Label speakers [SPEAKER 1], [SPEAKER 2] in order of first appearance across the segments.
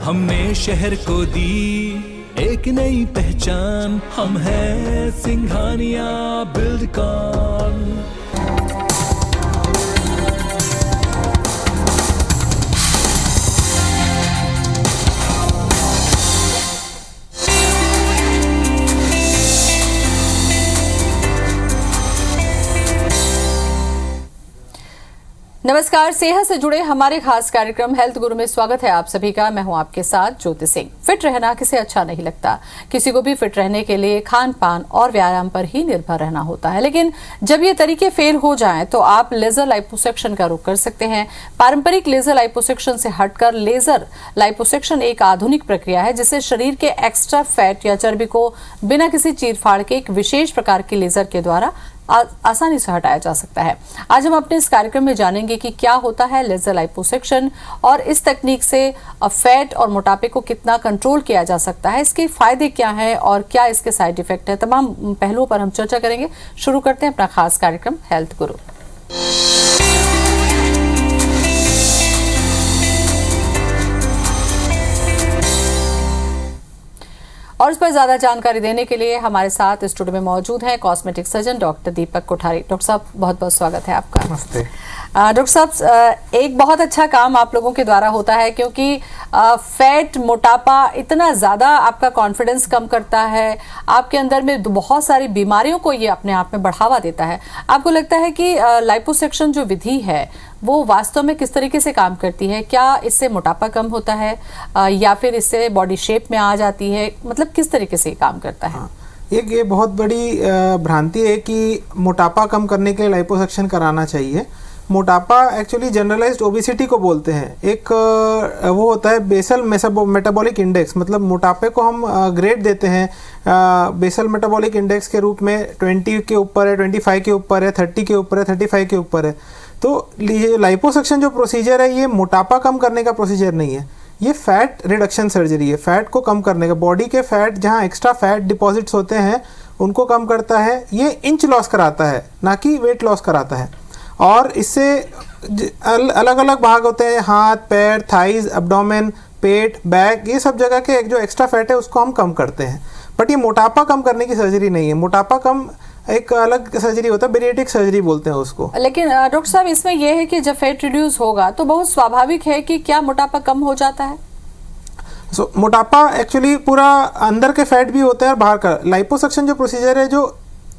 [SPEAKER 1] हमने शहर को दी एक नई पहचान, हम हैं सिंघानिया बिल्डकॉन।
[SPEAKER 2] नमस्कार, सेहत से जुड़े हमारे खास कार्यक्रम हेल्थ गुरु में स्वागत है आप सभी का। मैं हूं आपके साथ ज्योति सिंह। फिट रहना किसे अच्छा नहीं लगता। किसी को भी फिट रहने के लिए खान पान और व्यायाम पर ही निर्भर रहना होता है, लेकिन जब ये तरीके फेल हो जाएं तो आप लेजर लाइपोसक्शन का रुख कर सकते हैं। पारंपरिक लेजर लाइपोसक्शन से हटकर लेजर लाइपोसक्शन एक आधुनिक प्रक्रिया है जिससे शरीर के एक्स्ट्रा फैट या चर्बी को बिना किसी चीरफाड़ के एक विशेष प्रकार के लेजर के द्वारा आसानी से हटाया जा सकता है। आज हम अपने इस कार्यक्रम में जानेंगे कि क्या होता है लेजर लाइपोसक्शन और इस तकनीक से फैट और मोटापे को कितना कंट्रोल किया जा सकता है, इसके फायदे क्या हैं और क्या इसके साइड इफेक्ट है। तमाम पहलुओं पर हम चर्चा करेंगे। शुरू करते हैं अपना खास कार्यक्रम हेल्थ गुरु। और इस पर ज्यादा जानकारी देने के लिए हमारे साथ स्टूडियो में मौजूद हैं कॉस्मेटिक सर्जन डॉक्टर दीपक कोठारी। डॉक्टर साहब, बहुत बहुत स्वागत है आपका।
[SPEAKER 3] नमस्ते।
[SPEAKER 2] डॉक्टर साहब, एक बहुत अच्छा काम आप लोगों के द्वारा होता है क्योंकि फैट, मोटापा इतना ज्यादा आपका कॉन्फिडेंस कम करता है, आपके अंदर में बहुत सारी बीमारियों को ये अपने आप में बढ़ावा देता है। आपको लगता है कि लाइपोसक्शन जो विधि है वो वास्तव में किस तरीके से काम करती है? क्या इससे मोटापा कम होता है या फिर इससे बॉडी शेप में आ जाती है? मतलब किस तरीके से काम करता है?
[SPEAKER 3] एक ये बहुत बड़ी भ्रांति है कि मोटापा कम करने के लिए लाइपोसक्शन कराना चाहिए। मोटापा एक्चुअली जनरलाइज्ड ओबेसिटी को बोलते हैं। एक वो होता है बेसल मेटाबॉलिक इंडेक्स, मतलब मोटापे को हम ग्रेड देते हैं बेसल मेटाबॉलिक इंडेक्स के रूप में। 20 के ऊपर है, 25 के ऊपर है, 30 के ऊपर है, 35 के ऊपर है। तो ये लाइपोसक्शन जो प्रोसीजर है ये मोटापा कम करने का प्रोसीजर नहीं है, ये फैट रिडक्शन सर्जरी है। फैट को कम करने का, बॉडी के फैट जहाँ एक्स्ट्रा फैट डिपॉजिट्स होते हैं उनको कम करता है। ये इंच लॉस कराता है, ना कि वेट लॉस कराता है। और इससे अलग अलग भाग होते हैं, हाथ, पैर, थाइज, एब्डोमेन, पेट, बैक, ये सब जगह के जो एक्स्ट्रा फैट है उसको हम कम करते हैं। बट ये मोटापा कम करने की सर्जरी नहीं है। मोटापा कम एक अलग सर्जरी होता है, बेरिएट्रिक सर्जरी बोलते हैं उसको।
[SPEAKER 2] लेकिन डॉक्टर साहब, इसमें यह है कि जब फैट रिड्यूस होगा तो बहुत स्वाभाविक है कि क्या मोटापा कम हो जाता है?
[SPEAKER 3] मोटापा एक्चुअली पूरा अंदर के फैट भी होते हैं और बाहर का। लाइपोसक्शन जो प्रोसीजर है जो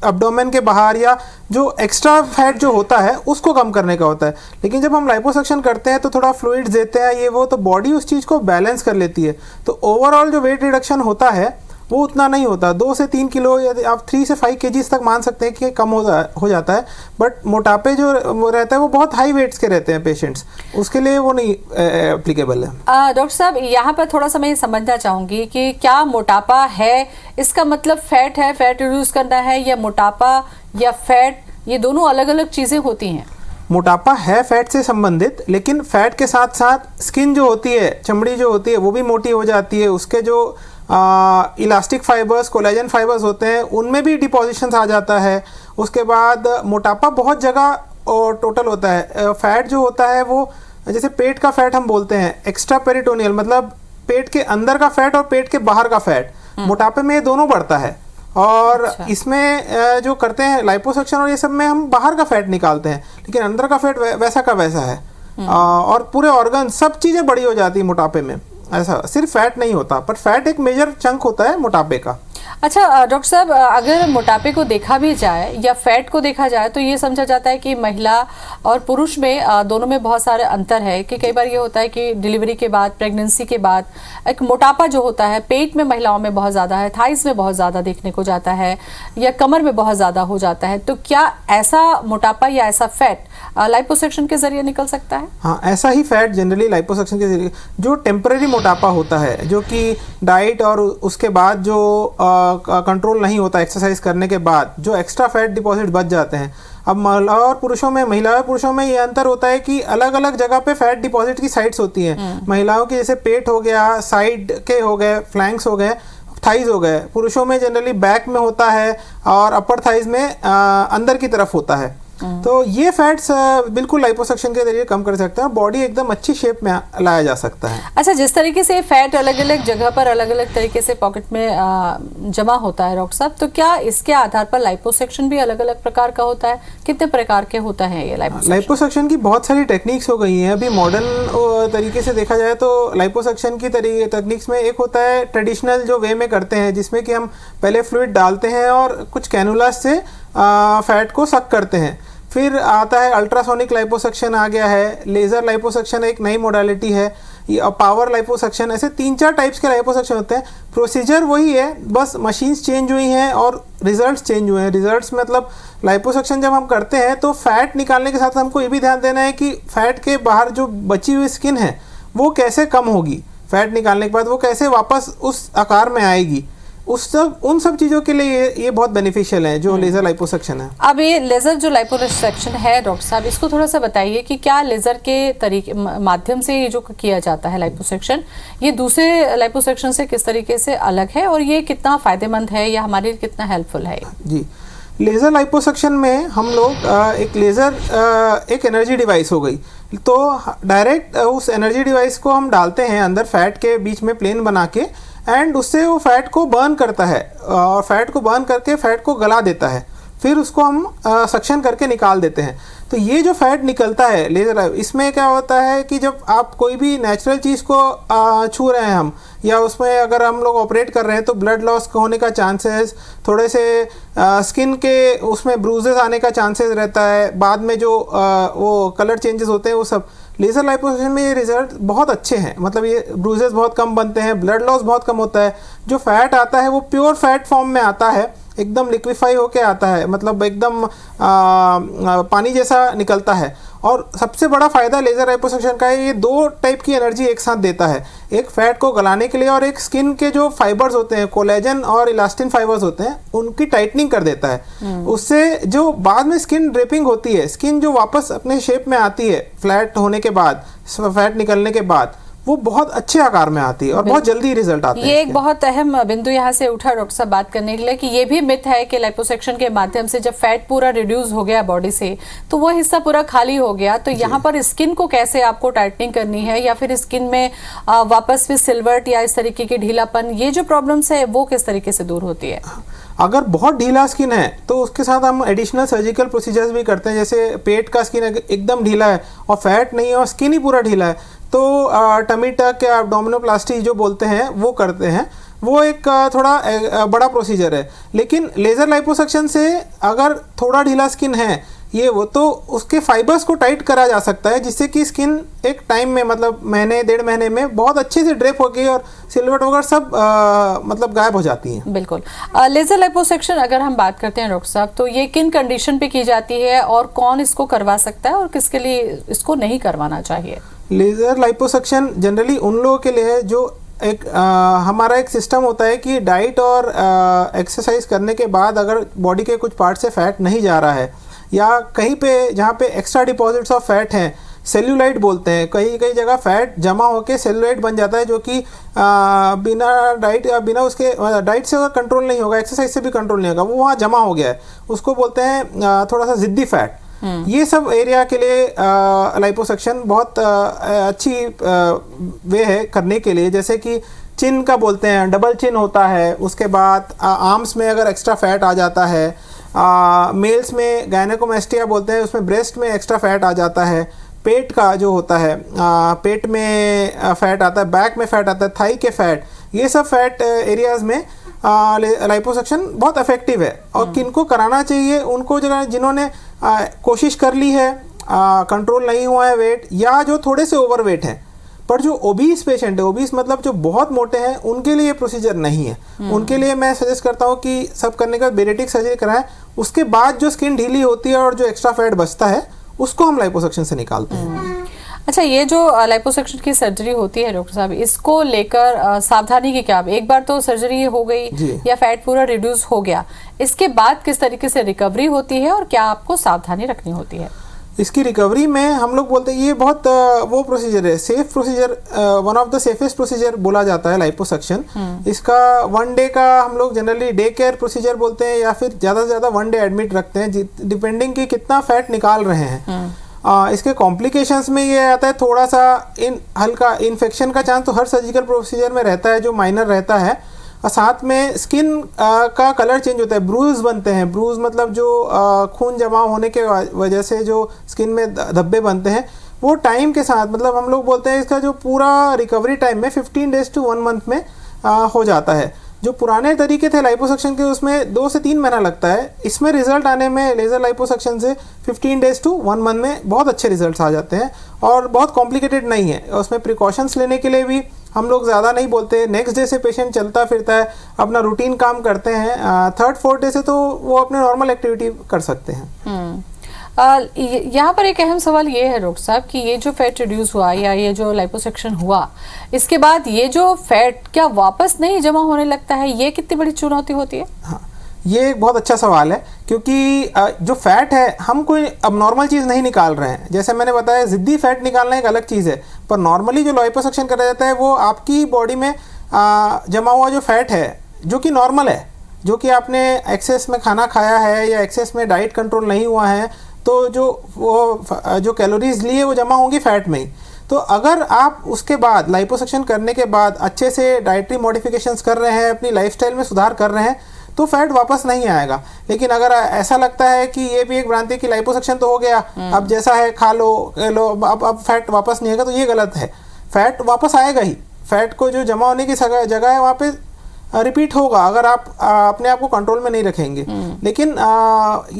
[SPEAKER 3] एब्डोमेन के बाहर या जो एक्स्ट्रा फैट जो होता है उसको कम करने का होता है। लेकिन जब हम लाइपोसक्शन करते हैं तो थोड़ा फ्लूइड्स देते हैं ये वो, तो बॉडी उस चीज़ को बैलेंस कर लेती है। तो ओवरऑल जो वेट रिडक्शन होता है वो उतना नहीं होता। 2 से 3 किलो या आप 3 से 5 केजीज तक मान सकते हैं कि कम हो जाता है। बट मोटापे जो रहता है वो बहुत हाई वेट्स के रहते हैं पेशेंट्स, उसके लिए वो नहीं एप्लीकेबल है।
[SPEAKER 2] डॉक्टर साहब, यहाँ पर थोड़ा सा मैं समझना चाहूँगी कि क्या मोटापा है इसका मतलब फैट है, फैट रिड्यूस करना है, या मोटापा या फैट ये दोनों अलग अलग चीज़ें होती हैं?
[SPEAKER 3] मोटापा है फैट से संबंधित, लेकिन फैट के साथ साथ स्किन जो होती है, चमड़ी जो होती है वो भी मोटी हो जाती है। उसके जो इलास्टिक फाइबर्स, कोलेजन फाइबर्स होते हैं उनमें भी डिपोजिशंस आ जाता है। उसके बाद मोटापा बहुत जगह टोटल होता है। फैट जो होता है वो जैसे पेट का फैट हम बोलते हैं एक्स्ट्रा पेरिटोनियल, मतलब पेट के अंदर का फैट और पेट के बाहर का फैट। मोटापे में ये दोनों बढ़ता है। और इसमें जो करते हैं लाइपोसक्शन और ये सब में हम बाहर का फैट निकालते हैं, लेकिन अंदर का फैट वैसा का वैसा है। और पूरे ऑर्गन सब चीज़ें बड़ी हो जाती है मोटापे में। ऐसा सिर्फ फैट नहीं होता, पर फैट एक मेजर चंक होता है मोटापे का।
[SPEAKER 2] अच्छा डॉक्टर साहब, अगर मोटापे को देखा भी जाए या फैट को देखा जाए तो ये समझा जाता है कि महिला और पुरुष में दोनों में बहुत सारे अंतर है। कि कई बार ये होता है कि डिलीवरी के बाद, प्रेगनेंसी के बाद एक मोटापा जो होता है पेट में महिलाओं में बहुत ज़्यादा है, थाइस में बहुत ज़्यादा देखने को जाता है, या कमर में बहुत ज़्यादा हो जाता है। तो क्या ऐसा मोटापा या ऐसा फैट लाइपोसक्शन के जरिए निकल सकता है?
[SPEAKER 3] हाँ, ऐसा ही फैट जनरली लाइपोसक्शन के जरिए, जो टेम्परेरी मोटापा होता है, जो कि डाइट और उसके बाद जो कंट्रोल नहीं होता, एक्सरसाइज करने के बाद जो एक्स्ट्रा फैट डिपॉजिट बच जाते हैं। अब महिला और पुरुषों में ये अंतर होता है कि अलग अलग जगह पे फैट डिपॉजिट की साइट्स होती हैं। महिलाओं की जैसे पेट हो गया, साइड के हो गए, फ्लैंक्स हो गए, थाइज हो गए। पुरुषों में जनरली बैक में होता है और अपर थाइज में अंदर की तरफ होता है। तो ये फैट्स बिल्कुल लाइपोसक्शन के जरिए कम कर सकते हैं, बॉडी एकदम अच्छी शेप में लाया जा सकता है।
[SPEAKER 2] अच्छा, जिस तरीके से फैट अलग अलग जगह पर अलग अलग तरीके से पॉकेट में जमा होता है डॉक्टर साहब, तो क्या इसके आधार पर लाइपोसक्शन भी अलग अलग प्रकार का होता है? कितने प्रकार के होता है ये
[SPEAKER 3] लाइपोसक्शन की बहुत सारी टेक्निक्स हो गई हैं। अभी मॉडर्न तरीके से देखा जाए तो लाइपोसक्शन की टेक्निक्स में एक होता है ट्रेडिशनल जो वे में करते हैं, जिसमें कि हम पहले फ्लूइड डालते हैं और कुछ कैनुलास से फैट को सक करते हैं। फिर आता है अल्ट्रासोनिक लाइपोसक्शन आ गया है, लेज़र लाइपोसक्शन एक नई मोडालिटी है, पावर लाइपोसक्शन, ऐसे 3-4 टाइप्स के लाइपोसक्शन होते हैं। प्रोसीजर वही है, बस मशीन्स चेंज हुई हैं और रिजल्ट्स चेंज हुए हैं। रिजल्ट्स मतलब लाइपोसक्शन जब हम करते हैं तो फैट निकालने के साथ हमको ये भी ध्यान देना है कि फैट के बाहर जो बची हुई स्किन है वो कैसे कम होगी, फैट निकालने के बाद वो कैसे वापस उस आकार में आएगी। उन सब चीज़ों के लिए ये बहुत बेनिफिशियल है जो लेज़र लाइपोसक्शन है।
[SPEAKER 2] अब ये लेज़र जो लाइपोसक्शन है डॉक्टर साहब, इसको थोड़ा सा बताइए कि क्या लेज़र के तरीके माध्यम से ये जो किया जाता है लाइपोसक्शन, ये दूसरे लाइपोसक्शन से किस तरीके से अलग है और ये कितना फ़ायदेमंद है या हमारे लिए कितना हेल्पफुल है?
[SPEAKER 3] जी, लेज़र लाइपोसक्शन में हम लोग एक लेज़र एक एनर्जी डिवाइस हो गई, तो डायरेक्ट उस एनर्जी डिवाइस को हम डालते हैं अंदर फैट के बीच में प्लेन बना के, एंड उससे वो फैट को बर्न करता है और फैट को बर्न करके फैट को गला देता है। फिर उसको हम सक्शन करके निकाल देते हैं। तो ये जो फैट निकलता है लेज़र, इसमें क्या होता है कि जब आप कोई भी नेचुरल चीज़ को छू रहे हैं हम, या उसमें अगर हम लोग ऑपरेट कर रहे हैं तो ब्लड लॉस होने का चांसेस, थोड़े से स्किन के उसमें ब्रूजेस आने का चांसेस रहता है, बाद में जो वो कलर चेंजेस होते हैं वो सब। लेज़र लाइपोसक्शन में ये रिजल्ट बहुत अच्छे हैं, मतलब ये ब्रूजेस बहुत कम बनते हैं, ब्लड लॉस बहुत कम होता है, जो फैट आता है वो प्योर फैट फॉर्म में आता है, एकदम लिक्विफाई होके आता है, मतलब एकदम पानी जैसा निकलता है। और सबसे बड़ा फ़ायदा लेज़र लाइपोसक्शन का है, ये 2 टाइप की एनर्जी एक साथ देता है, एक फैट को गलाने के लिए और एक स्किन के जो फाइबर्स होते हैं, कोलेजन और इलास्टिन फाइबर्स होते हैं, उनकी टाइटनिंग कर देता है। उससे जो बाद में स्किन ड्रेपिंग होती है, स्किन जो वापस अपने शेप में आती है फ्लैट होने के बाद, फैट निकलने के बाद, वो बहुत अच्छे आकार में आती है और बहुत जल्दी रिजल्ट आते हैं।
[SPEAKER 2] ये एक बहुत अहम बिंदु यहाँ से उठा डॉक्टर साहब बात करने के लिए कि ये भी मिथ है कि लाइपोसक्शन के माध्यम से जब फैट पूरा रिड्यूस हो गया बॉडी से तो वो हिस्सा पूरा खाली हो गया, तो यहाँ पर स्किन को कैसे आपको टाइटनिंग करनी है या फिर स्किन में वापस फिर सिल्वर्ट या इस तरीके की ढीलापन, ये जो प्रॉब्लम्स है वो किस तरीके से दूर होती है?
[SPEAKER 3] अगर बहुत ढीला स्किन है तो उसके साथ हम एडिशनल सर्जिकल प्रोसीजर्स भी करते हैं। जैसे पेट का स्किन एकदम ढीला है और फैट नहीं है और स्किन ही पूरा ढीला है, तो टमी टक या एब्डोमिनोप्लास्टी जो बोलते हैं वो करते हैं, वो एक थोड़ा बड़ा प्रोसीजर है। लेकिन लेज़र लाइपोसक्शन से अगर थोड़ा ढीला स्किन है ये वो, तो उसके फाइबर्स को टाइट करा जा सकता है, जिससे कि स्किन एक टाइम में, मतलब महीने 1.5 महीने में बहुत अच्छे से ड्रेप होगी और सिल्वर्ट वगैरह सब मतलब गायब हो जाती हैं।
[SPEAKER 2] बिल्कुल। लेज़र लाइपोसक्शन अगर हम बात करते हैं डॉक्टर साहब, तो ये किन कंडीशन पे की जाती है और कौन इसको करवा सकता है और किसके लिए इसको नहीं करवाना चाहिए?
[SPEAKER 3] लेज़र लाइपोसक्शन जनरली उन लोगों के लिए है जो एक हमारा एक सिस्टम होता है कि डाइट और एक्सरसाइज करने के बाद अगर बॉडी के कुछ पार्ट से फैट नहीं जा रहा है, या कहीं पे जहाँ पे एक्स्ट्रा डिपॉजिट्स ऑफ फैट हैं, सेल्यूलाइट बोलते हैं, कई जगह फैट जमा होकर सेल्यूलाइट बन जाता है, जो कि बिना डाइट या बिना उसके डाइट से अगर कंट्रोल नहीं होगा, एक्सरसाइज से भी कंट्रोल नहीं होगा, वो वहाँ जमा हो गया है, उसको बोलते हैं थोड़ा सा ज़िद्दी फैट। ये सब एरिया के लिए लाइपोसक्शन बहुत अच्छी वे है करने के लिए। जैसे कि चिन का बोलते हैं, डबल चिन होता है, उसके बाद आर्म्स में अगर एक्स्ट्रा फैट आ जाता है, मेल्स में गायनेकोमेस्टिया बोलते हैं, उसमें ब्रेस्ट में एक्स्ट्रा फैट आ जाता है, पेट का जो होता है पेट में फैट आता है, बैक में फैट आता है, थाई के फैट, ये सब फैट एरियाज में लाइपोसक्शन बहुत इफेक्टिव है। और किनको कराना चाहिए? उनको जिन्होंने कोशिश कर ली है, कंट्रोल नहीं हुआ है वेट, या जो थोड़े से ओवरवेट हैं, पर जो ओबीस पेशेंट है, ओबीस मतलब जो बहुत मोटे हैं, उनके लिए प्रोसीजर नहीं है। उनके लिए मैं सजेस्ट करता हूँ कि सब करने के बाद बेरेटिक सर्जरी कराएं, उसके बाद जो स्किन ढीली होती है और जो एक्स्ट्रा फैट बचता है उसको हम लाइपोसक्शन से निकालते हैं।
[SPEAKER 2] अच्छा, ये जो लाइपोसक्शन की सर्जरी होती है डॉक्टर साहब, इसको लेकर सावधानी की क्या? एक बार तो सर्जरी हो गई या फैट पूरा रिड्यूस हो गया, इसके बाद किस तरीके से रिकवरी होती है और क्या आपको सावधानी रखनी होती है?
[SPEAKER 3] इसकी रिकवरी में हम लोग बोलते हैं ये बहुत वो प्रोसीजर है, safe procedure, one of the safest procedure बोला जाता है लाइपोसक्शन। इसका 1 डे का हम लोग जनरली डे केयर प्रोसीजर बोलते हैं, या फिर ज़्यादा से ज़्यादा 1 डे एडमिट रखते हैं, डिपेंडिंग कि कितना फैट निकाल रहे हैं। इसके कॉम्प्लिकेशंस में ये आता है थोड़ा सा हल्का इन्फेक्शन का चांस तो हर सर्जिकल प्रोसीजर में रहता है, जो माइनर रहता है। और साथ में स्किन का कलर चेंज होता है, ब्रूज बनते हैं। ब्रूज मतलब जो खून जमा होने के वजह से जो स्किन में धब्बे बनते हैं, वो टाइम के साथ, मतलब हम लोग बोलते हैं इसका जो पूरा रिकवरी टाइम में 15 डेज टू 1 मंथ में हो जाता है। जो पुराने तरीके थे लाइपोसक्शन के उसमें 2 से 3 महीना लगता है। इसमें रिजल्ट आने में लेज़र लाइपोसक्शन से 15 डेज टू 1 मंथ में बहुत अच्छे रिजल्ट्स आ जाते हैं और बहुत कॉम्प्लिकेटेड नहीं है। उसमें प्रिकॉशंस लेने के लिए भी हम लोग ज़्यादा नहीं बोलते। नेक्स्ट डे से पेशेंट चलता फिरता है, अपना रूटीन काम करते हैं। 3rd-4th डे से तो वो अपने नॉर्मल एक्टिविटी कर सकते हैं।
[SPEAKER 2] यहाँ पर एक अहम सवाल ये है डॉक्टर साहब कि ये जो फैट रिड्यूस हुआ या ये जो लाइपोसक्शन हुआ, इसके बाद ये जो फैट क्या वापस नहीं जमा होने लगता है? ये कितनी बड़ी चुनौती होती है?
[SPEAKER 3] हाँ, ये एक बहुत अच्छा सवाल है, क्योंकि जो फैट है हम कोई अब नॉर्मल चीज़ नहीं निकाल रहे हैं। जैसे मैंने बताया, ज़िद्दी फैट निकालना एक अलग चीज़ है, पर नॉर्मली जो लाइपोसक्शन करा जाता है वो आपकी बॉडी में जमा हुआ जो फैट है, जो कि नॉर्मल है, जो कि आपने एक्सेस में खाना खाया है या एक्सेस में डाइट कंट्रोल नहीं हुआ है, तो जो कैलोरीज लिए वो जमा होंगी फैट में ही। तो अगर आप उसके बाद लाइपोसक्शन करने के बाद अच्छे से डाइटरी मॉडिफिकेशंस कर रहे हैं, अपनी लाइफस्टाइल में सुधार कर रहे हैं, तो फैट वापस नहीं आएगा। लेकिन अगर ऐसा लगता है कि ये भी एक भ्रांति की लाइपोसक्शन तो हो गया, अब जैसा है खा लो अब फैट वापस नहीं आएगा, तो ये गलत है। फैट वापस आएगा ही। फैट को जो जमा होने की जगह है वहाँ पे रिपीट होगा, अगर आप अपने आप को कंट्रोल में नहीं रखेंगे। लेकिन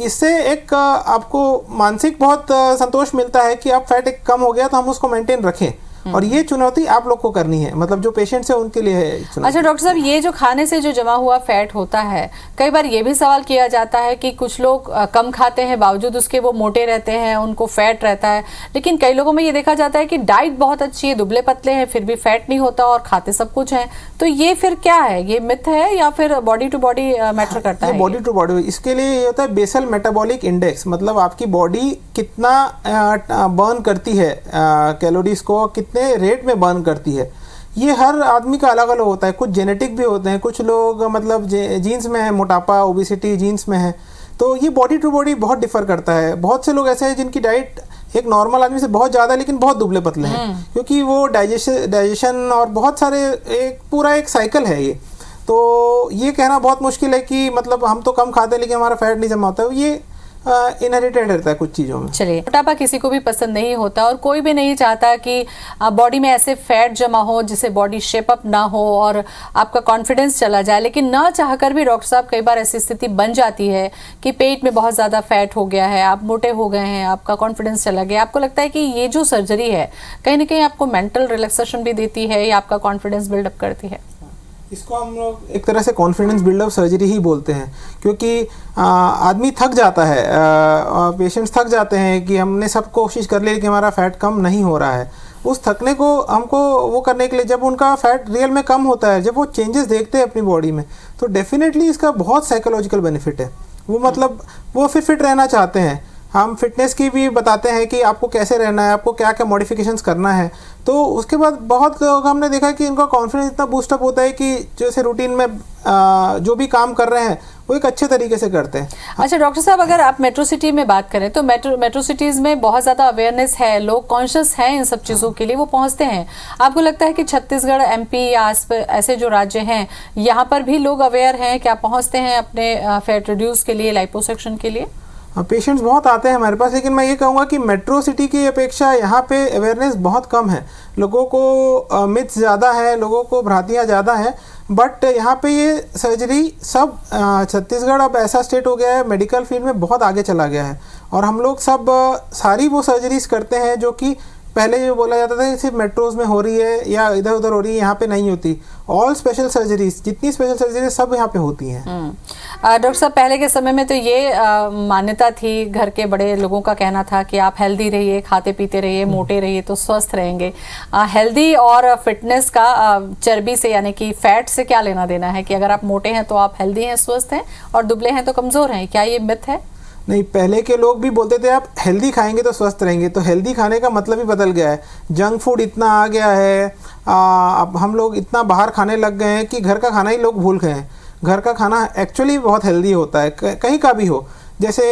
[SPEAKER 3] इससे एक आपको मानसिक बहुत संतोष मिलता है कि अब फैट एक कम हो गया, तो हम उसको मेंटेन रखें। और ये चुनौती आप लोग को करनी है, मतलब जो पेशेंट्स है उनके लिए है चुनौती।
[SPEAKER 2] अच्छा डॉक्टर साहब, ये जो खाने से जो जमा हुआ फैट होता है, कई बार ये भी सवाल किया जाता है कि कुछ लोग कम खाते हैं बावजूद उसके वो मोटे रहते हैं, उनको फैट रहता है। लेकिन कई लोगों में ये देखा जाता है कि डाइट बहुत अच्छी है, दुबले पतले हैं, फिर भी फैट नहीं होता और खाते सब कुछ है। तो ये फिर क्या है? ये मिथ है या फिर बॉडी टू बॉडी मैटर करता है?
[SPEAKER 3] Body to body. इसके लिए ये होता है बेसल मेटाबॉलिक इंडेक्स, मतलब आपकी बॉडी कितना बर्न करती है कैलोरीज को, कितने रेट में बर्न करती है। ये हर आदमी का अलग अलग होता है। कुछ जेनेटिक भी होते हैं, कुछ लोग मतलब जीन्स में है, मोटापा ओबिसिटी जीन्स में है, तो ये बॉडी टू बॉडी बहुत डिफर करता है। बहुत से लोग ऐसे हैं जिनकी डाइट एक नॉर्मल आदमी से बहुत ज़्यादा लेकिन बहुत दुबले पतले हैं, क्योंकि वो डाइजेशन और बहुत सारे एक पूरा एक साइकिल है ये। तो ये कहना बहुत मुश्किल है कि मतलब हम तो कम खाते हैं लेकिन हमारा फैट नहीं जमा होता है, ये इनहेरिटेड रहता है कुछ चीज़ों में।
[SPEAKER 2] चलिए, मोटापा किसी को भी पसंद नहीं होता और कोई भी नहीं चाहता कि बॉडी में ऐसे फैट जमा हो जिससे बॉडी शेप अप ना हो और आपका कॉन्फिडेंस चला जाए। लेकिन ना चाहकर भी डॉक्टर साहब कई बार ऐसी स्थिति बन जाती है कि पेट में बहुत ज़्यादा फैट हो गया है, आप मोटे हो गए हैं, आपका कॉन्फिडेंस चला गया, आपको लगता है कि ये जो सर्जरी है कहीं ना कहीं आपको मेंटल रिलैक्सेशन भी देती है या आपका कॉन्फिडेंस बिल्डअप करती है?
[SPEAKER 3] इसको हम लोग एक तरह से कॉन्फिडेंस बिल्डअप सर्जरी ही बोलते हैं, क्योंकि आदमी थक जाता है, पेशेंट्स थक जाते हैं कि हमने सब कोशिश कर ली कि हमारा फैट कम नहीं हो रहा है। उस थकने को हमको वो करने के लिए, जब उनका फैट रियल में कम होता है, जब वो चेंजेस देखते हैं अपनी बॉडी में, तो डेफिनेटली इसका बहुत साइकोलॉजिकल बेनिफिट है। वो मतलब वो फिर फिट रहना चाहते हैं। हम फिटनेस की भी बताते हैं कि आपको कैसे रहना है, आपको क्या क्या मॉडिफिकेशंस करना है। तो उसके बाद बहुत लोग हमने देखा कि इनका कॉन्फिडेंस इतना बूस्टअप होता है कि जैसे रूटीन में जो भी काम कर रहे हैं वो एक अच्छे तरीके से करते हैं।
[SPEAKER 2] अच्छा डॉक्टर साहब, अगर आप मेट्रो सिटी में बात करें तो मेट्रो सिटीज़ में बहुत ज़्यादा अवेयरनेस है, लोग कॉन्शियस हैं इन सब चीज़ों के लिए, वो पहुंचते हैं। आपको लगता है कि छत्तीसगढ़, एमपी या ऐसे जो राज्य हैं यहाँ पर भी लोग अवेयर हैं, क्या पहुँचते हैं अपने फैट रिड्यूस के लिए, लाइपोसक्शन के लिए?
[SPEAKER 3] पेशेंट्स बहुत आते हैं हमारे पास, लेकिन मैं ये कहूँगा कि मेट्रो सिटी की अपेक्षा यहाँ पे अवेयरनेस बहुत कम है। लोगों को मिथ्स ज़्यादा है, लोगों को भ्रांतियाँ ज़्यादा हैं। बट यहाँ पे ये सर्जरी सब छत्तीसगढ़ अब ऐसा स्टेट हो गया है, मेडिकल फील्ड में बहुत आगे चला गया है और हम लोग सब सारी वो सर्जरीज करते हैं जो कि पहले जो बोला जाता था कि सिर्फ मेट्रोज में हो रही है या इधर उधर हो रही है, यहाँ पे नहीं होती। ऑल स्पेशल सर्जरीज, जितनी स्पेशल सर्जरीज सब यहाँ पे होती हैं।
[SPEAKER 2] डॉक्टर साहब, पहले के समय में तो ये मान्यता थी, घर के बड़े लोगों का कहना था कि आप हेल्दी रहिए, खाते पीते रहिए, मोटे रहिए तो स्वस्थ रहेंगे। हेल्दी और फिटनेस का चर्बी से यानी कि फैट से क्या लेना देना है कि अगर आप मोटे हैं तो आप हेल्दी हैं, स्वस्थ हैं और दुबले हैं तो कमज़ोर हैं? क्या ये मिथ है?
[SPEAKER 3] नहीं, पहले के लोग भी बोलते थे आप हेल्दी खाएंगे तो स्वस्थ रहेंगे, तो हेल्दी खाने का मतलब ही बदल गया है। जंक फूड इतना आ गया है, अब हम लोग इतना बाहर खाने लग गए हैं कि घर का खाना ही लोग भूल गए हैं। घर का खाना एक्चुअली बहुत हेल्दी होता है, कहीं का भी हो। जैसे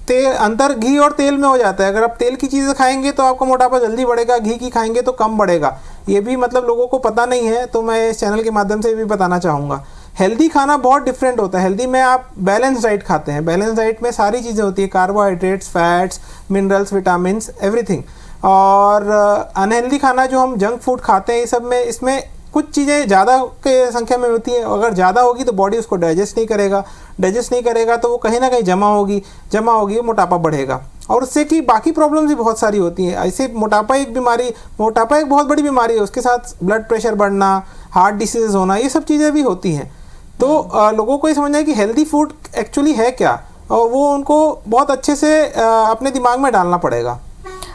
[SPEAKER 3] तेल, अंतर घी और तेल में हो जाता है। अगर आप तेल की चीज़ें खाएंगे तो आपका मोटापा जल्दी बढ़ेगा, घी की खाएंगे तो कम बढ़ेगा। ये भी मतलब लोगों को पता नहीं है, तो मैं इस चैनल के माध्यम से भी बताना चाहूँगा। हेल्दी खाना बहुत डिफरेंट होता है। हेल्दी में आप बैलेंस डाइट खाते हैं। बैलेंस डाइट में सारी चीज़ें होती है, carbohydrates, fats, minerals, vitamins, everything. और अनहेल्दी खाना जो हम जंक फूड खाते हैं, ये सब में इसमें कुछ चीज़ें ज़्यादा के संख्या में होती है। अगर ज़्यादा होगी तो बॉडी उसको डाइजेस्ट नहीं करेगा तो वो कहीं ना कहीं जमा होगी मोटापा बढ़ेगा। और उससे कि बाकी प्रॉब्लम्स भी बहुत सारी होती हैं। ऐसे मोटापा एक बहुत बड़ी बीमारी है, उसके साथ ब्लड प्रेशर बढ़ना, हार्ट डिसीज़ होना, ये सब चीज़ें भी होती हैं। तो लोगों को ये समझना है कि हेल्दी फूड एक्चुअली है क्या, और वो उनको बहुत अच्छे से अपने दिमाग में डालना पड़ेगा।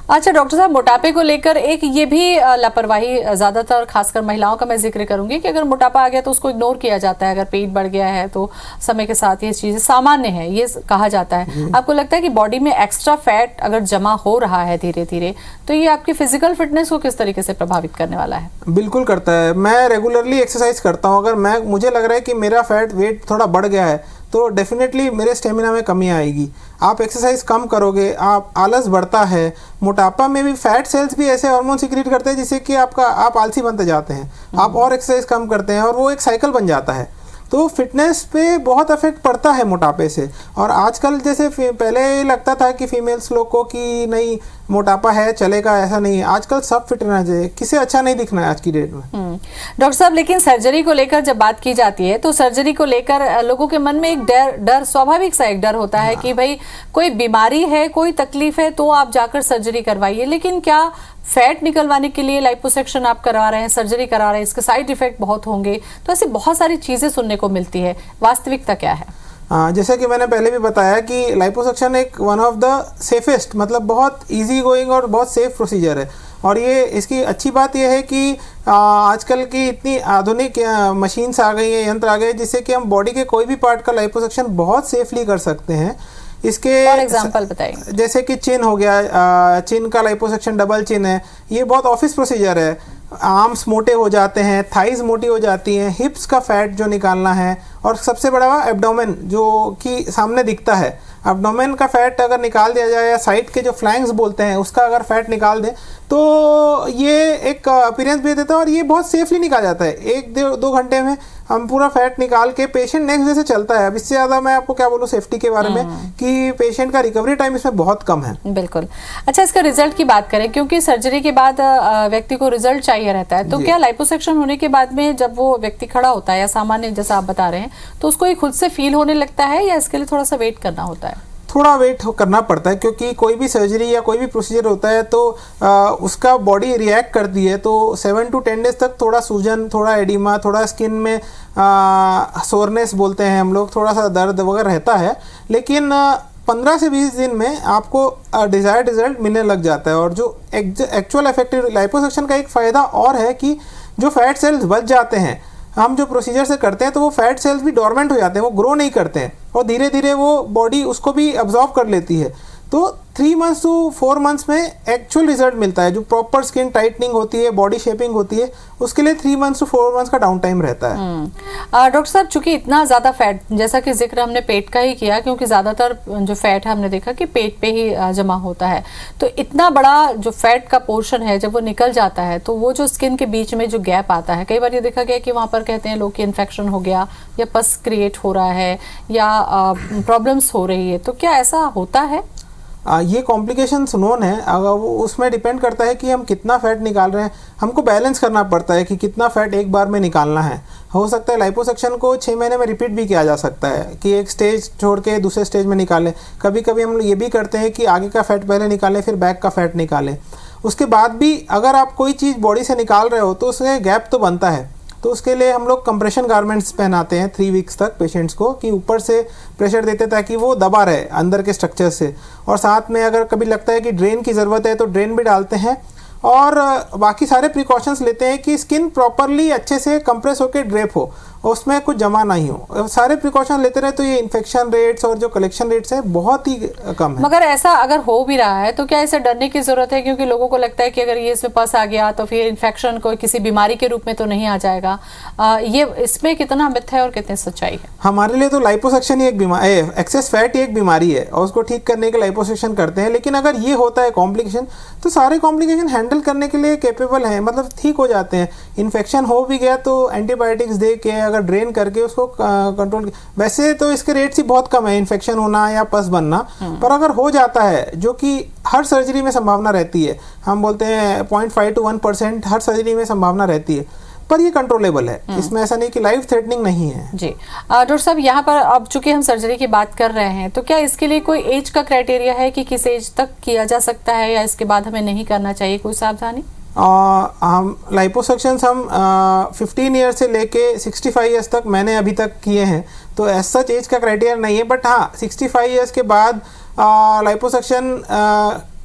[SPEAKER 2] अच्छा डॉक्टर साहब, मोटापे को लेकर एक ये भी लापरवाही ज़्यादातर खासकर महिलाओं का मैं जिक्र करूंगी कि अगर मोटापा आ गया तो उसको इग्नोर किया जाता है। अगर पेट बढ़ गया है तो समय के साथ ये चीज़ें सामान्य है, ये कहा जाता है। आपको लगता है कि बॉडी में एक्स्ट्रा फैट अगर जमा हो रहा है धीरे धीरे, तो ये आपकी फिजिकल फिटनेस को किस तरीके से प्रभावित करने वाला है?
[SPEAKER 3] बिल्कुल करता है। मैं रेगुलरली एक्सरसाइज करता हूँ। अगर मुझे लग रहा है कि मेरा वेट थोड़ा बढ़ गया है तो डेफिनेटली मेरे स्टेमिना में कमी आएगी। आप एक्सरसाइज कम करोगे, आप आलस बढ़ता है। मोटापा में भी फैट सेल्स भी ऐसे हार्मोन सिक्रीट करते हैं जिससे कि आप आलसी बनते जाते हैं। आप और एक्सरसाइज कम करते हैं और वो एक साइकिल बन जाता है। तो फिटनेस पे बहुत इफेक्ट पड़ता है मोटापे से। और आजकल जैसे पहले लगता था कि फीमेल्स लोग को कि नहीं मोटापा है चलेगा, ऐसा नहीं है। आजकल सब फिट रहना चाहिए, किसे अच्छा नहीं दिखना है आज की डेट में।
[SPEAKER 2] डॉक्टर साहब, लेकिन सर्जरी को लेकर जब बात की जाती है तो सर्जरी को लेकर लोगों के मन में एक डर स्वाभाविक सा एक डर होता है कि भाई कोई बीमारी है, कोई तकलीफ है तो आप जाकर सर्जरी करवाइए। लेकिन क्या फैट निकलवाने के लिए लाइपोसक्शन आप करवा रहे हैं, सर्जरी करा रहे हैं, इसके साइड इफेक्ट बहुत होंगे, तो ऐसी बहुत सारी चीजें सुनने को मिलती है। वास्तविकता क्या है?
[SPEAKER 3] जैसे कि मैंने पहले भी बताया कि लाइपोसक्शन एक वन ऑफ द सेफेस्ट, मतलब बहुत इजी गोइंग और बहुत सेफ प्रोसीजर है। और ये इसकी अच्छी बात यह है कि आजकल की इतनी आधुनिक मशीन्स आ गई हैं, यंत्र आ गए, जिससे कि हम बॉडी के कोई भी पार्ट का लाइपोसक्शन बहुत सेफली कर सकते हैं। इसके
[SPEAKER 2] फॉर एग्जांपल बताइए।
[SPEAKER 3] जैसे कि चिन हो गया, चिन का लाइपोसक्शन डबल चिन है, ये बहुत ऑफिस प्रोसीजर है। आर्म्स मोटे हो जाते हैं, थाइज मोटी हो जाती हैं, हिप्स का फैट जो निकालना है, और सबसे बड़ा एब्डोमेन जो कि सामने दिखता है, एब्डोमेन का फैट अगर निकाल दिया जाए या साइड के जो फ्लैंक्स बोलते हैं उसका अगर फैट निकाल दें तो ये एक अपीयरेंस भी देता है। और ये बहुत सेफली निकाल जाता है। 1-2 घंटे में हम पूरा फैट निकाल के पेशेंट नेक्स्ट डे से चलता है। अब इससे ज़्यादा मैं आपको क्या बोलूँ सेफ्टी के बारे में कि पेशेंट का रिकवरी टाइम इसमें बहुत कम है।
[SPEAKER 2] बिल्कुल। अच्छा, इसका रिजल्ट की बात करें, क्योंकि सर्जरी के बाद व्यक्ति को रिजल्ट चाहिए रहता है, तो क्या लाइपोसक्शन होने के बाद में जब वो व्यक्ति खड़ा होता है या सामान्य जैसा आप बता रहे हैं, तो उसको ये खुद से फील होने लगता है या इसके लिए थोड़ा सा वेट करना होता है?
[SPEAKER 3] थोड़ा वेट करना पड़ता है, क्योंकि कोई भी सर्जरी या कोई भी प्रोसीजर होता है तो उसका बॉडी रिएक्ट करती है। तो 7 to 10 डेज तक थोड़ा सूजन, थोड़ा एडिमा, थोड़ा स्किन में सोरनेस बोलते हैं हम लोग, थोड़ा सा दर्द वगैरह रहता है। लेकिन 15 से 20 दिन में आपको डिज़ायर्ड रिजल्ट मिलने लग जाता है। और जो एक्चुअल इफेक्टिव लाइपोसक्शन का एक फ़ायदा और है कि जो फैट सेल्स बच जाते हैं, हम जो प्रोसीजर से करते हैं तो वो फैट सेल्स भी डोरमेंट हो जाते हैं, वो ग्रो नहीं करते हैं, और धीरे धीरे वो बॉडी उसको भी अब्जॉर्व कर लेती है। तो 3 months to 4 months में एक्चुअल रिजल्ट मिलता है। जो प्रॉपर स्किन टाइटनिंग होती है, बॉडी शेपिंग होती है, उसके लिए 3 months to 4 months का डाउन टाइम रहता है।
[SPEAKER 2] डॉक्टर साहब, चूंकि इतना ज़्यादा फैट, जैसा कि जिक्र हमने पेट का ही किया, क्योंकि ज़्यादातर जो फैट है हमने देखा कि पेट पे ही जमा होता है, तो इतना बड़ा जो फैट का पोर्शन है जब वो निकल जाता है तो वो जो स्किन के बीच में जो गैप आता है, कई बार ये देखा गया कि वहाँ पर कहते हैं लोग कि इन्फेक्शन हो गया या पस क्रिएट हो रहा है या प्रॉब्लम्स हो रही है, तो क्या ऐसा होता है?
[SPEAKER 3] ये कॉम्प्लिकेशंस नोन है। अगर वो उसमें डिपेंड करता है कि हम कितना फ़ैट निकाल रहे हैं। हमको बैलेंस करना पड़ता है कि कितना फ़ैट एक बार में निकालना है। हो सकता है लाइपोसक्शन को 6 महीने में रिपीट भी किया जा सकता है कि एक स्टेज छोड़ के दूसरे स्टेज में निकालें। कभी कभी हम लोग ये भी करते हैं कि आगे का फ़ैट पहले निकालें फिर बैक का फ़ैट निकालें। उसके बाद भी अगर आप कोई चीज़ बॉडी से निकाल रहे हो तो उसमें गैप तो बनता है। तो उसके लिए हम लोग कंप्रेशन गारमेंट्स पहनाते हैं 3 वीक्स तक पेशेंट्स को, कि ऊपर से प्रेशर देते ताकि वो दबा रहे अंदर के स्ट्रक्चर से। और साथ में अगर कभी लगता है कि ड्रेन की ज़रूरत है तो ड्रेन भी डालते हैं। और बाकी सारे प्रिकॉशंस लेते हैं कि स्किन प्रॉपरली अच्छे से कंप्रेस होकर ड्रेप हो। उसमें कुछ जमा नहीं हो। सारे प्रिकॉशन लेते रहे तो ये इन्फेक्शन रेट्स और जो कलेक्शन रेट्स है बहुत ही कम है।
[SPEAKER 2] मगर ऐसा अगर हो भी रहा है तो क्या इसे डरने की जरूरत है? क्योंकि लोगों को लगता है कि अगर ये इसमें पस आ गया तो फिर इन्फेक्शन कोई किसी बीमारी के रूप में तो नहीं आ जाएगा। ये इसमें कितना मिथ है और कितनी सच्चाई है?
[SPEAKER 3] हमारे लिए तो लाइपोसक्शन ही एक बीमारी, एक्सेस फैट ही एक बीमारी है और उसको ठीक करने के लाइपोसक्शन करते हैं। लेकिन अगर ये होता है कॉम्प्लिकेशन तो सारे कॉम्प्लिकेशन हैंडल करने के लिए कैपेबल हैं, मतलब ठीक हो जाते हैं। इन्फेक्शन हो भी गया तो एंटीबायोटिक्स दे के अगर ड्रेन करके उसको कंट्रोल, वैसे तो इसके रेट्स ही बहुत कम है इन्फेक्शन होना या पस बनना, पर अगर हो जाता है जो कि हर सर्जरी में संभावना रहती है, हम बोलते हैं 0.5 to 1% हर सर्जरी में संभावना रहती है, पर ये कंट्रोलेबल है। इसमें ऐसा नहीं कि लाइफ थ्रेटनिंग नहीं है।
[SPEAKER 2] जी डॉक्टर साहब, यहाँ पर अब चूंकि हम सर्जरी की बात कर रहे हैं तो क्या इसके लिए कोई एज का क्राइटेरिया है कि किस एज तक किया जा सकता है या इसके बाद हमें नहीं करना चाहिए? कोई सावधानी?
[SPEAKER 3] हम लाइपोसक्शंस हम 15 ईयर से लेके 65 ईयर्स तक मैंने अभी तक किए हैं, तो एज सच एज का क्राइटेरिया नहीं है। बट हाँ, 65 ईयर्स के बाद लाइपोसक्शन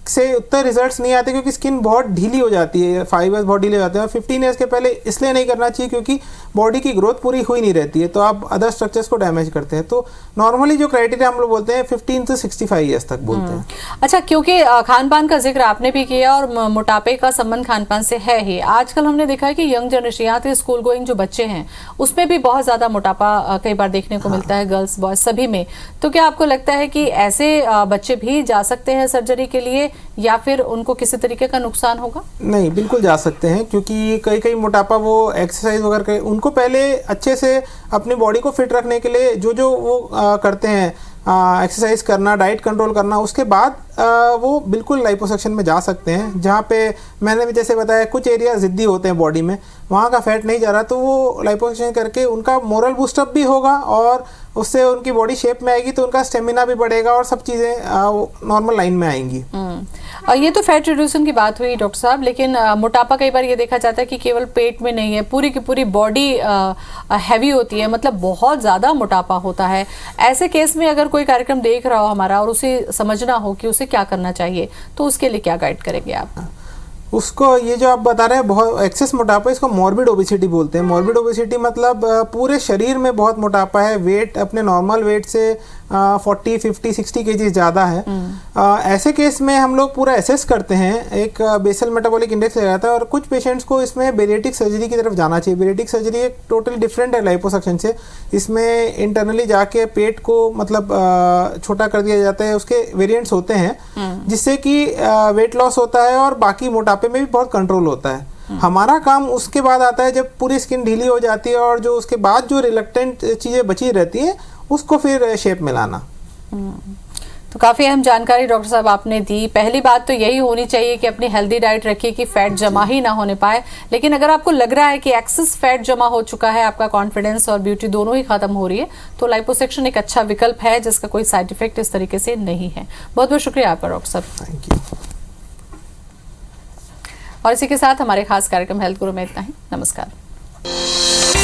[SPEAKER 3] से उतने रिजल्ट्स नहीं आते क्योंकि स्किन बहुत ढीली हो जाती है, फाइबर्स बहुत ढीले हो जाते हैं। और 15 ईयर्स के पहले इसलिए नहीं करना चाहिए क्योंकि बॉडी की ग्रोथ पूरी हुई नहीं रहती है, तो आप अदर स्ट्रक्चर्स को डैमेज करते हैं। तो नॉर्मली जो क्राइटेरिया हम लोग बोलते हैं 15 से 65 ईयर्स तक बोलते हैं।
[SPEAKER 2] अच्छा, क्योंकि खान पान का जिक्र आपने भी किया और मोटापे का संबंध खान पान से है ही। आजकल हमने देखा है कि यंग जनरेशन, यहाँ तक स्कूल गोइंग जो बच्चे हैं उसमें भी बहुत ज्यादा मोटापा कई बार देखने को मिलता है, गर्ल्स बॉयज सभी में। तो क्या आपको लगता है कि ऐसे बच्चे भी जा सकते हैं सर्जरी के लिए या फिर उनको किसी तरीके का नुकसान होगा?
[SPEAKER 3] नहीं, बिल्कुल जा सकते हैं, क्योंकि कई मोटापा वो एक्सरसाइज वगैरह उनको पहले अच्छे से अपनी बॉडी को फिट रखने के लिए जो वो करते हैं, एक्सरसाइज करना, डाइट कंट्रोल करना, उसके बाद वो बिल्कुल लाइपोसक्शन में जा सकते हैं। जहाँ पे मैंने भी जैसे बताया कुछ एरिया ज़िद्दी होते हैं बॉडी में, वहाँ का फैट नहीं जा रहा, तो वो लाइपोसक्शन करके उनका मोरल बूस्टअप भी होगा और उससे उनकी बॉडी शेप में आएगी, तो उनका स्टेमिना भी बढ़ेगा और सब चीज़ें नॉर्मल लाइन में आएंगी।
[SPEAKER 2] और ये तो फैट रिड्यूसन की बात हुई डॉक्टर साहब, लेकिन मोटापा कई बार ये देखा जाता है कि केवल पेट में नहीं है, पूरी की पूरी बॉडी हैवी होती है, मतलब बहुत ज़्यादा मोटापा होता है। ऐसे केस में अगर कोई कार्यक्रम देख रहा हो हमारा और उसे समझना हो कि उसे क्या करना चाहिए, तो उसके लिए क्या गाइड करेंगे आप?
[SPEAKER 3] उसको ये जो आप बता रहे हैं बहुत एक्सेस मोटापा, इसको मॉर्बिड ओबेसिटी बोलते हैं। मॉर्बिड ओबेसिटी मतलब पूरे शरीर में बहुत मोटापा है, वेट अपने नॉर्मल वेट से 40, 50, 60 kg ज़्यादा है। ऐसे केस में हम लोग पूरा एसेस करते हैं, एक बेसल मेटाबॉलिक इंडेक्स लगाता है और कुछ पेशेंट्स को इसमें बेरिएटिक सर्जरी की तरफ जाना चाहिए। बेरिएटिक सर्जरी एक टोटली डिफरेंट है लाइपोसक्शन से। इसमें इंटरनली जाके पेट को मतलब छोटा कर दिया जाता है, उसके वेरिएंट्स होते हैं जिससे कि वेट लॉस होता है और बाकी मोटापे में भी बहुत कंट्रोल होता है। हमारा काम उसके बाद आता है जब पूरी स्किन ढीली हो जाती है और जो उसके बाद जो रिलक्टेंट चीज़ें बची रहती हैं उसको फिर शेप में लाना।
[SPEAKER 2] तो काफ़ी अहम जानकारी डॉक्टर साहब आपने दी। पहली बात तो यही होनी चाहिए कि अपनी हेल्दी डाइट रखिए कि फैट जमा ही ना होने पाए। लेकिन अगर आपको लग रहा है कि एक्सेस फैट जमा हो चुका है, आपका कॉन्फिडेंस और ब्यूटी दोनों ही खत्म हो रही है, तो लाइपोसक्शन एक अच्छा विकल्प है जिसका कोई साइड इफेक्ट इस तरीके से नहीं है। बहुत बहुत शुक्रिया आपका डॉक्टर साहब।
[SPEAKER 3] Thank you.
[SPEAKER 2] और इसी के साथ हमारे खास कार्यक्रम हेल्थ गुरु में इतना ही। नमस्कार।